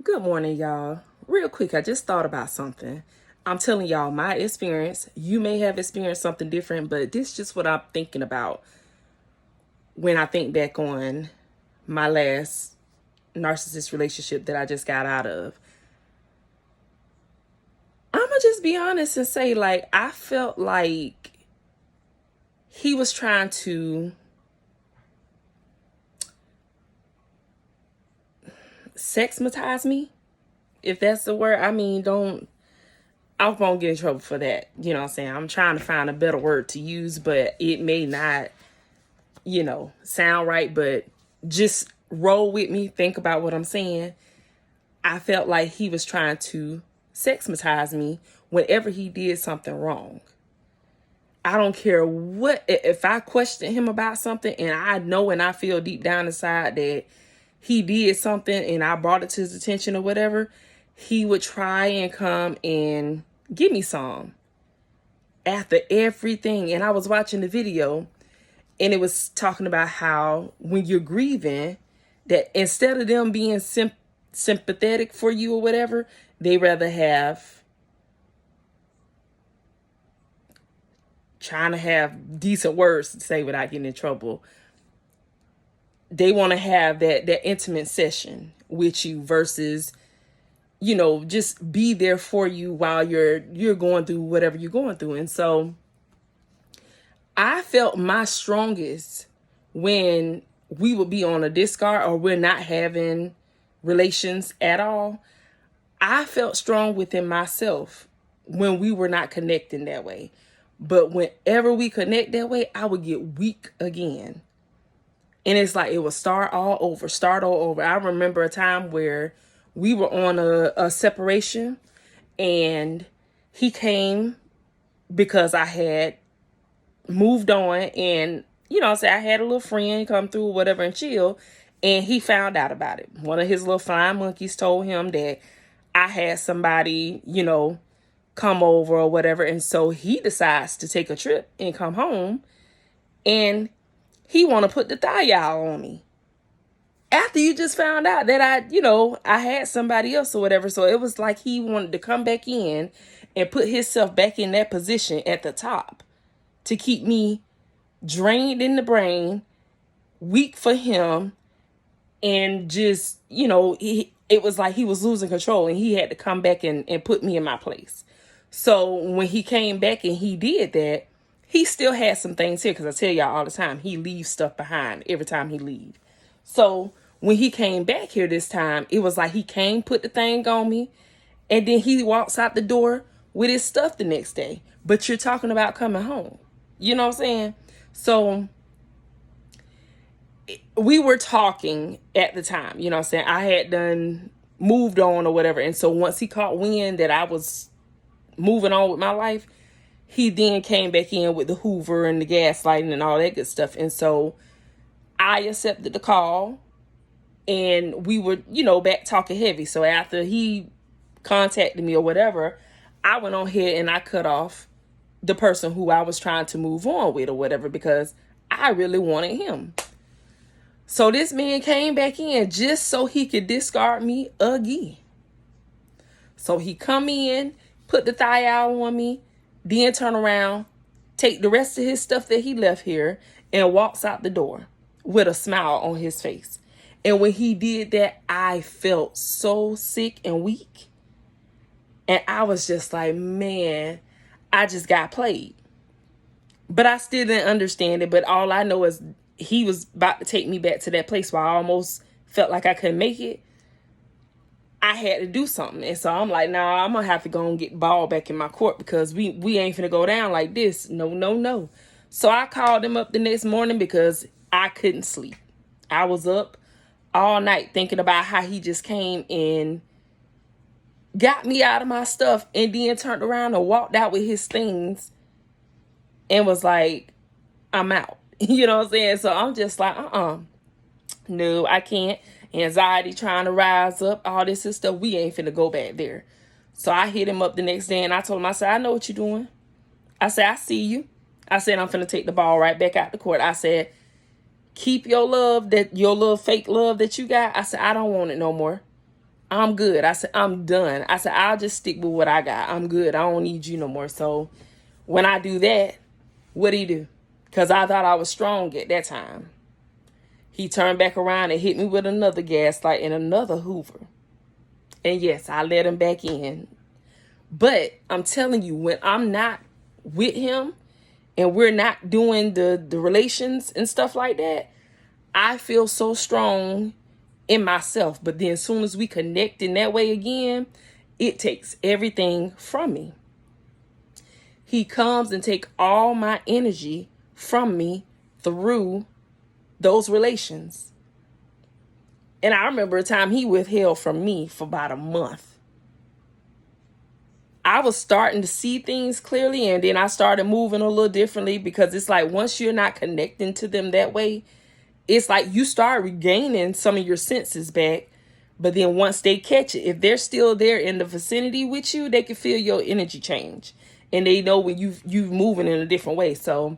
Good morning, y'all. Real quick, I just thought about something. I'm telling y'all my experience. You may have experienced something different, but this is just what I'm thinking about when I think back on my last narcissist relationship that I just got out of. I'm going to just be honest and say, I felt like he was trying to sexmatize me, if that's the word. I won't get in trouble for that. You know what I'm saying? I'm trying to find a better word to use, but it may not, sound right. But just roll with me. Think about what I'm saying. I felt like he was trying to sexmatize me whenever he did something wrong. I don't care what, if I question him about something and I know and I feel deep down inside that he did something and I brought it to his attention or whatever, he would try and come and give me some after everything. And I was watching the video and it was talking about how when you're grieving, that instead of them being sympathetic for you or whatever, they rather have trying to have decent words to say without getting in trouble. They want to have that intimate session with you versus, just be there for you while you're going through whatever you're going through. And so I felt my strongest when we would be on a discard or we're not having relations at all. I felt strong within myself when we were not connecting that way. But whenever we connect that way, I would get weak again. And it's like it would start all over. I remember a time where we were on a separation and he came because I had moved on and, I had a little friend come through or whatever and chill. And he found out about it. One of his little flying monkeys told him that I had somebody, come over or whatever. And so he decides to take a trip and come home. And he want to put the thigh out on me. After you just found out that I had somebody else or whatever. So it was like he wanted to come back in and put himself back in that position at the top to keep me drained in the brain, weak for him. And just, it was like he was losing control and he had to come back and put me in my place. So when he came back and he did that, he still had some things here because I tell y'all all the time, he leaves stuff behind every time he leaves. So when he came back here this time, it was like he came, put the thing on me, and then he walks out the door with his stuff the next day. But you're talking about coming home. You know what I'm saying? So we were talking at the time, you know what I'm saying? I had done moved on or whatever. And so once he caught wind that I was moving on with my life, he then came back in with the hoover and the gaslighting and all that good stuff. And so I accepted the call and we were, back talking heavy. So after he contacted me or whatever, I went on ahead and I cut off the person who I was trying to move on with or whatever because I really wanted him. So this man came back in just so he could discard me again. So he come in, put the thigh out on me, then turn around, take the rest of his stuff that he left here and walks out the door with a smile on his face. And when he did that, I felt so sick and weak. And I was just like, man, I just got played. But I still didn't understand it. But all I know is he was about to take me back to that place where I almost felt like I couldn't make it. I had to do something. And so I'm like, nah, I'm going to have to go and get ball back in my court because we ain't finna go down like this. No. So I called him up the next morning because I couldn't sleep. I was up all night thinking about how he just came and got me out of my stuff and then turned around and walked out with his things and was like, I'm out. You know what I'm saying? So I'm just like, no, I can't. Anxiety trying to rise up, all this and stuff. We ain't finna go back there. So I hit him up the next day and I told him, I said, I know what you're doing. I said, I see you. I said, I'm finna take the ball right back out the court. I said, keep your love, that your little fake love that you got. I said, I don't want it no more. I'm good. I said, I'm done. I said, I'll just stick with what I got. I'm good. I don't need you no more. So when I do that, what do he do? Because I thought I was strong at that time. He turned back around and hit me with another gaslight and another hoover. And yes, I let him back in. But I'm telling you, when I'm not with him and we're not doing the relations and stuff like that, I feel so strong in myself. But then as soon as we connect in that way again, it takes everything from me. He comes and take all my energy from me through those relations. And I remember a time he withheld from me for about a month. I was starting to see things clearly, and then I started moving a little differently, because it's like once you're not connecting to them that way, it's like you start regaining some of your senses back. But then once they catch it, if they're still there in the vicinity with you, they can feel your energy change. And they know when you've moving in a different way. So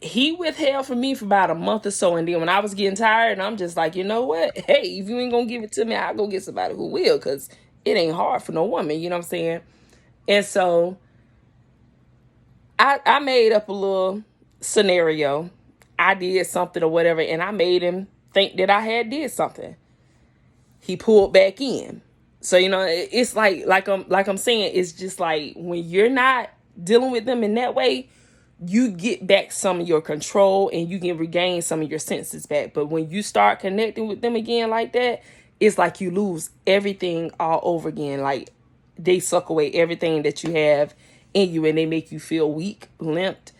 he withheld from me for about a month or so. And then when I was getting tired, and I'm just like, you know what? Hey, if you ain't going to give it to me, I'll go get somebody who will. Because it ain't hard for no woman. You know what I'm saying? And so I made up a little scenario. I did something or whatever, and I made him think that I had did something. He pulled back in. So, you know, it's like I'm saying, it's just like when you're not dealing with them in that way, you get back some of your control and you can regain some of your senses back. But when you start connecting with them again like that, it's like you lose everything all over again. Like they suck away everything that you have in you, and they make you feel weak, limped,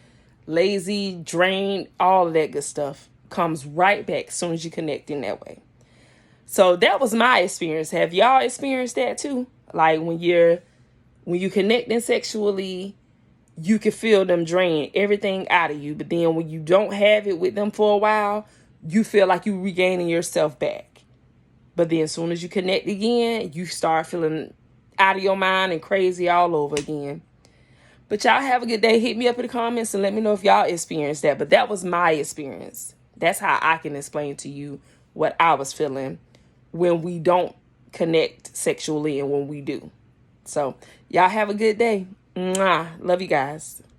lazy, drained. All of that good stuff comes right back as soon as you connect in that way. So that was my experience. Have y'all experienced that too? Like when you connecting sexually, you can feel them drain everything out of you. But then when you don't have it with them for a while, you feel like you regaining yourself back. But then as soon as you connect again, you start feeling out of your mind and crazy all over again. But y'all have a good day. Hit me up in the comments and let me know if y'all experienced that. But that was my experience. That's how I can explain to you what I was feeling when we don't connect sexually and when we do. So y'all have a good day. Mwah. Love you guys.